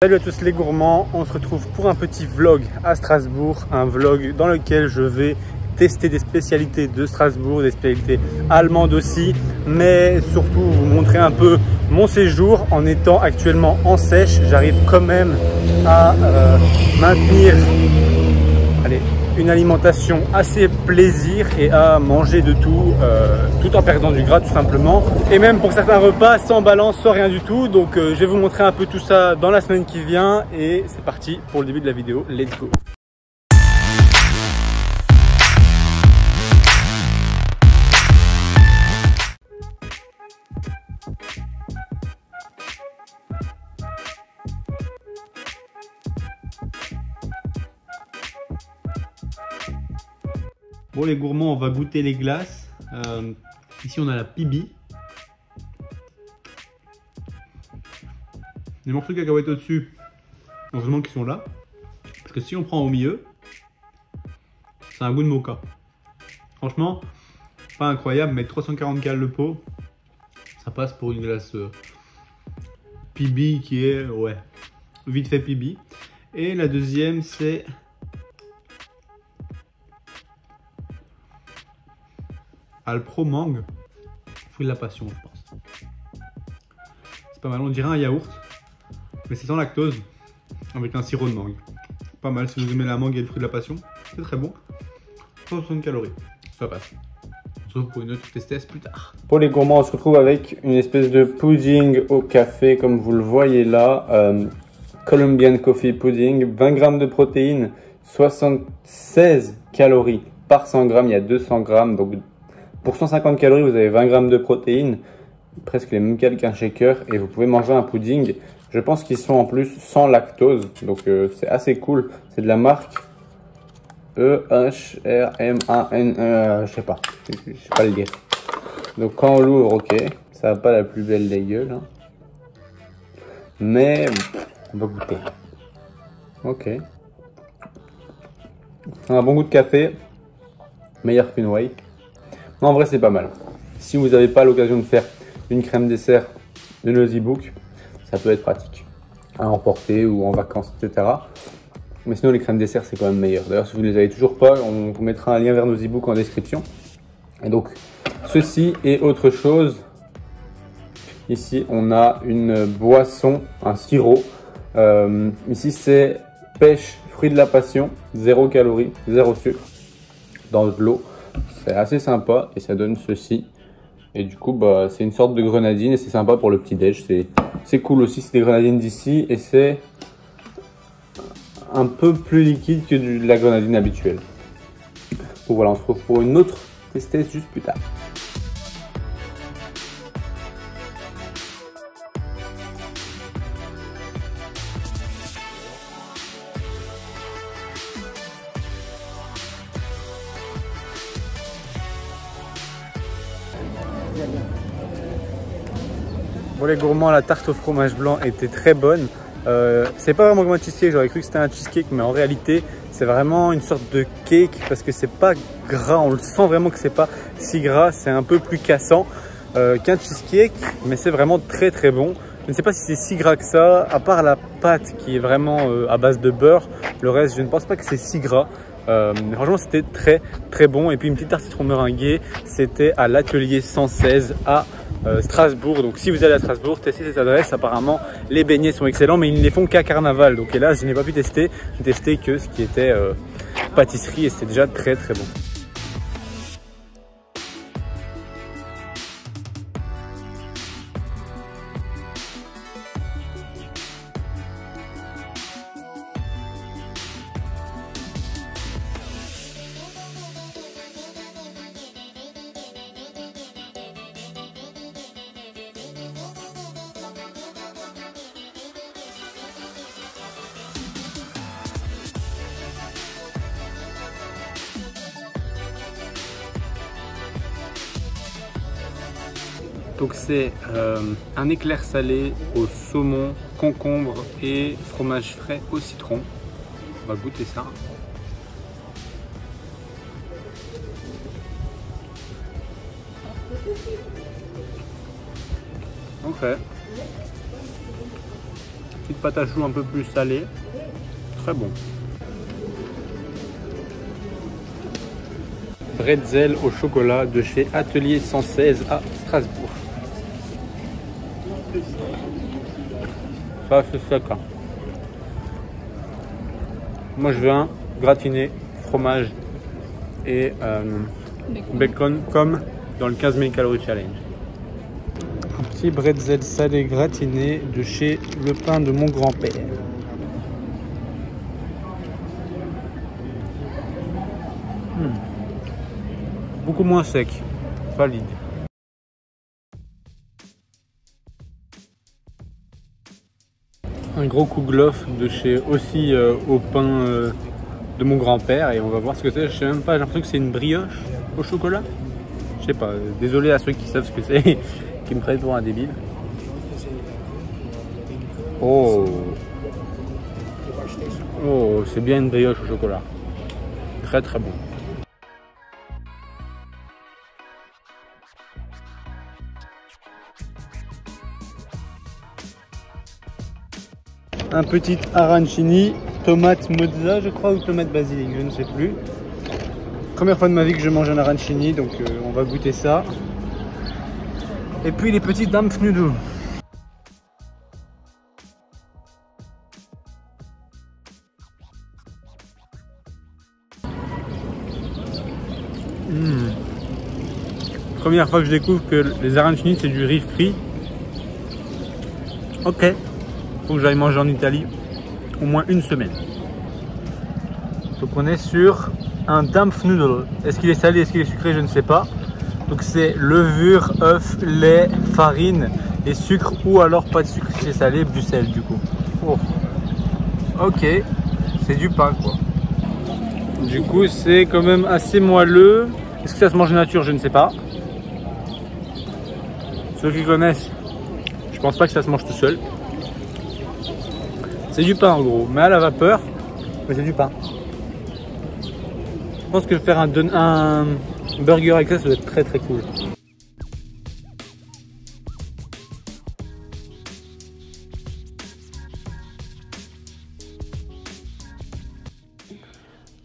Salut à tous les gourmands, on se retrouve pour un petit vlog à Strasbourg, un vlog dans lequel je vais tester des spécialités de Strasbourg, des spécialités allemandes aussi, mais surtout vous montrer un peu mon séjour en étant actuellement en sèche. J'arrive quand même à maintenir une alimentation assez plaisir et à manger de tout, tout en perdant du gras tout simplement. Et même pour certains repas sans balance, sans rien du tout. Donc je vais vous montrer un peu tout ça dans la semaine qui vient et c'est parti pour le début de la vidéo. Let's go! Bon les gourmands, on va goûter les glaces. Ici on a la Pibi. Les morceaux de cacahuètes au-dessus, heureusement qu'ils sont là. Parce que si on prend au milieu, c'est un goût de mocha. Franchement, pas incroyable, mais 340 cales le pot, ça passe pour une glace Pibi qui est, ouais, vite fait Pibi. Et la deuxième c'est... Alpro mangue, fruit de la passion, je pense. C'est pas mal, on dirait un yaourt, mais c'est sans lactose, avec un sirop de mangue. Pas mal, si vous aimez la mangue et le fruit de la passion, c'est très bon. 160 calories, ça passe. On se retrouve pour une autre test plus tard. Pour les gourmands, on se retrouve avec une espèce de pudding au café, comme vous le voyez là. Colombian Coffee Pudding, 20 g de protéines, 76 calories par 100 g, il y a 200 g, donc pour 150 calories, vous avez 20 g de protéines, presque les mêmes calories qu'un shaker, et vous pouvez manger un pudding. Je pense qu'ils sont en plus sans lactose, donc c'est assez cool. C'est de la marque E-H-R-M-A-N-E, je sais pas le dire. Donc quand on l'ouvre, ok, ça n'a pas la plus belle des gueules, hein. Mais on va goûter. Ok. Un bon goût de café, meilleur qu'une whey. Non, en vrai, c'est pas mal. Si vous n'avez pas l'occasion de faire une crème dessert de Nosy Book, ça peut être pratique à emporter ou en vacances, etc. Mais sinon, les crèmes dessert, c'est quand même meilleur. D'ailleurs, si vous ne les avez toujours pas, on vous mettra un lien vers Nosy Book en description. Et donc, ceci est autre chose. Ici, on a une boisson, un sirop. Ici, c'est pêche, fruit de la passion, 0 calories, 0 sucre, dans de l'eau. C'est assez sympa et ça donne ceci. Et du coup, bah, c'est une sorte de grenadine et c'est sympa pour le petit déj. C'est cool aussi, c'est des grenadines d'ici et c'est un peu plus liquide que de la grenadine habituelle. Donc voilà, on se retrouve pour une autre test juste plus tard. Bon les gourmands, la tarte au fromage blanc était très bonne. C'est pas vraiment comme un cheesecake, j'aurais cru que c'était un cheesecake, mais en réalité c'est vraiment une sorte de cake parce que c'est pas gras, on le sent vraiment que c'est pas si gras, c'est un peu plus cassant qu'un cheesecake, mais c'est vraiment très très bon. Je ne sais pas si c'est si gras que ça, à part la pâte qui est vraiment à base de beurre, le reste je ne pense pas que c'est si gras. Mais franchement c'était très très bon. Et puis une petite tarte citron meringuée, c'était à l'atelier 116 à Strasbourg. Donc si vous allez à Strasbourg, testez cette adresse. Apparemment les beignets sont excellents, mais ils ne les font qu'à Carnaval. Donc hélas je n'ai pas pu tester, je n'ai testé que ce qui était pâtisserie et c'était déjà très très bon. Donc c'est un éclair salé au saumon, concombre et fromage frais au citron. On va goûter ça. Ok. Petite pâte à choux un peu plus salée. Très bon. Bretzel au chocolat de chez Atelier 116 à Strasbourg. Ça c'est sec. Hein. Moi je veux un gratiné, fromage et bacon comme dans le 15 000 calories challenge. Un petit bretzel salé gratiné de chez Le Pain de mon grand-père. Beaucoup moins sec, valide. Un gros kouglof de chez aussi Au Pain de mon grand-père et on va voir ce que c'est. Je sais même pas, j'ai l'impression que c'est une brioche au chocolat. Je sais pas, désolé à ceux qui savent ce que c'est, qui me prennent pour un débile. Oh, oh, c'est bien une brioche au chocolat. Très très bon. Un petit arancini, tomate mozza je crois ou tomate basilic, je ne sais plus. Première fois de ma vie que je mange un arancini, donc on va goûter ça. Et puis les petits Dampfnudeln. Première fois que je découvre que les arancini c'est du riz frit. Ok, faut que j'aille manger en Italie au moins une semaine. Donc on est sur un Dampfnudel. Est-ce qu'il est salé, est-ce qu'il est sucré, je ne sais pas. Donc c'est levure, œuf, lait, farine et sucre ou alors pas de sucre si c'est salé, du sel du coup. Oh. Ok, c'est du pain quoi. Du coup c'est quand même assez moelleux. Est-ce que ça se mange nature, je ne sais pas. Ceux qui connaissent, je pense pas que ça se mange tout seul. C'est du pain en gros, mais à la vapeur, mais c'est du pain. Je pense que faire un burger avec ça, ça doit être très très cool.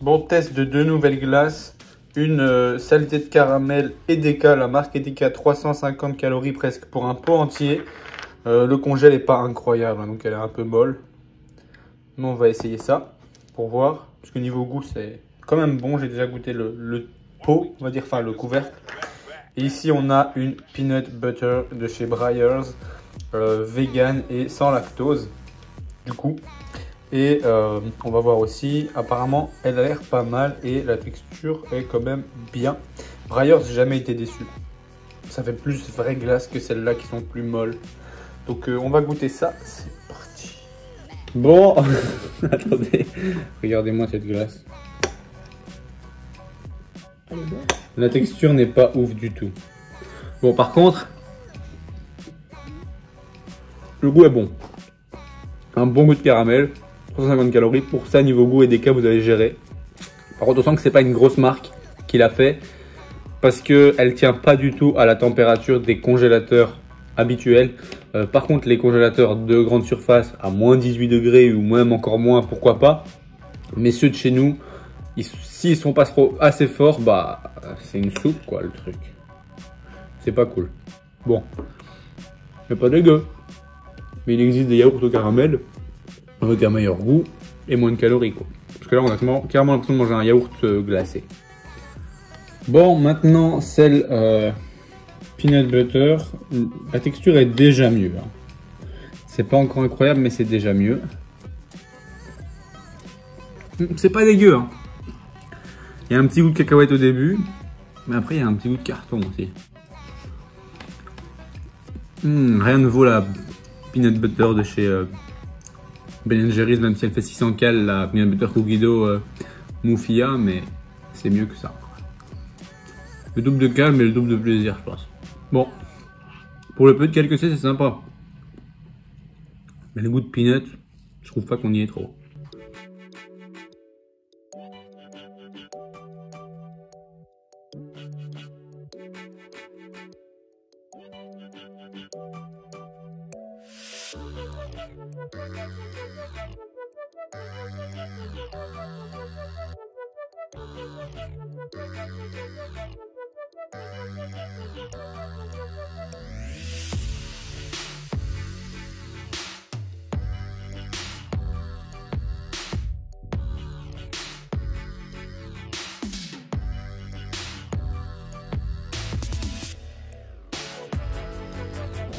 Bon, test de deux nouvelles glaces. Une saleté de caramel Edeka, la marque Edeka, 350 calories presque pour un pot entier. Le congèle n'est pas incroyable, hein, donc elle est un peu molle. Mais on va essayer ça pour voir. Parce que niveau goût, c'est quand même bon. J'ai déjà goûté le pot, on va dire, enfin le couvercle. Et ici, on a une peanut butter de chez Breyers, vegan et sans lactose, du coup. Et on va voir aussi, apparemment, elle a l'air pas mal et la texture est quand même bien. Breyers, j'ai jamais été déçu. Ça fait plus vraie glace que celles-là qui sont plus molles. Donc on va goûter ça. C'est parti. Bon, attendez, regardez-moi cette glace. La texture n'est pas ouf du tout. Bon, par contre, le goût est bon. Un bon goût de caramel, 350 calories. Pour ça, niveau goût et des cas, vous avez géré. Par contre, on sent que c'est pas une grosse marque qui l'a fait parce qu'elle tient pas du tout à la température des congélateurs habituels. Par contre, les congélateurs de grande surface à moins 18 degrés ou même encore moins, pourquoi pas. Mais ceux de chez nous, s'ils sont pas assez forts, bah c'est une soupe quoi le truc. C'est pas cool. Bon, mais pas dégueu. Mais il existe des yaourts au caramel avec un meilleur goût et moins de calories quoi. Parce que là on a clairement l'impression de manger un yaourt glacé. Bon, maintenant celle peanut butter, la texture est déjà mieux. Hein. C'est pas encore incroyable mais c'est déjà mieux. C'est pas dégueu. Hein. Il y a un petit goût de cacahuète au début, mais après il y a un petit goût de carton aussi. Rien ne vaut la peanut butter de chez Ben & Jerry's, même si elle fait 600 cal, la peanut butter Cookido Mufia, mais c'est mieux que ça. Le double de cal, mais le double de plaisir, je pense. Bon, pour le peu de cal que c'est sympa. Mais le goût de peanut, je trouve pas qu'on y est trop.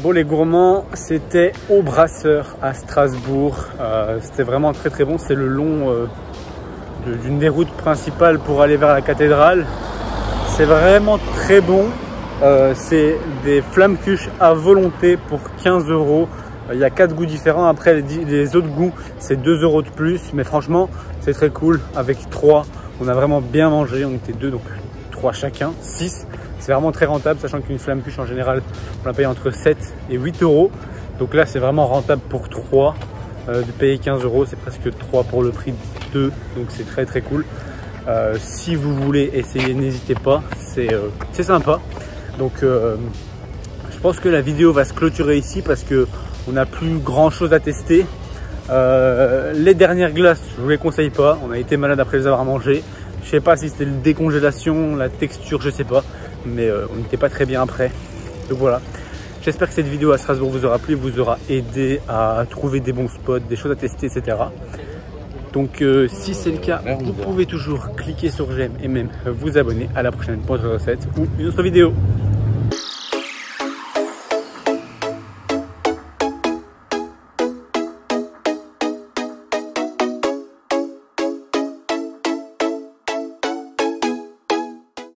Bon les gourmands, c'était au Brasseur à Strasbourg, c'était vraiment très très bon, c'est le long d'une des routes principales pour aller vers la cathédrale, c'est vraiment très bon, c'est des flammekuche à volonté pour 15 €, il y a 4 goûts différents, après les autres goûts c'est 2 € de plus, mais franchement c'est très cool, avec 3 on a vraiment bien mangé, on était 2 donc 3 chacun, 6. C'est vraiment très rentable, sachant qu'une flammekuche en général, on la paye entre 7 et 8 €. Donc là, c'est vraiment rentable pour 3. De payer 15 €, c'est presque 3 pour le prix de 2. Donc c'est très très cool. Si vous voulez essayer, n'hésitez pas. C'est sympa. Donc je pense que la vidéo va se clôturer ici parce qu'on n'a plus grand chose à tester. Les dernières glaces, je vous les conseille pas. On a été malade après les avoir mangées. Je sais pas si c'était la décongélation, la texture, je sais pas, mais on n'était pas très bien après. Donc voilà, j'espère que cette vidéo à Strasbourg vous aura plu, vous aura aidé à trouver des bons spots, des choses à tester, etc. Donc si c'est le cas, vous pouvez toujours cliquer sur j'aime et même vous abonner. À la prochaine pour une autre recette ou une autre vidéo.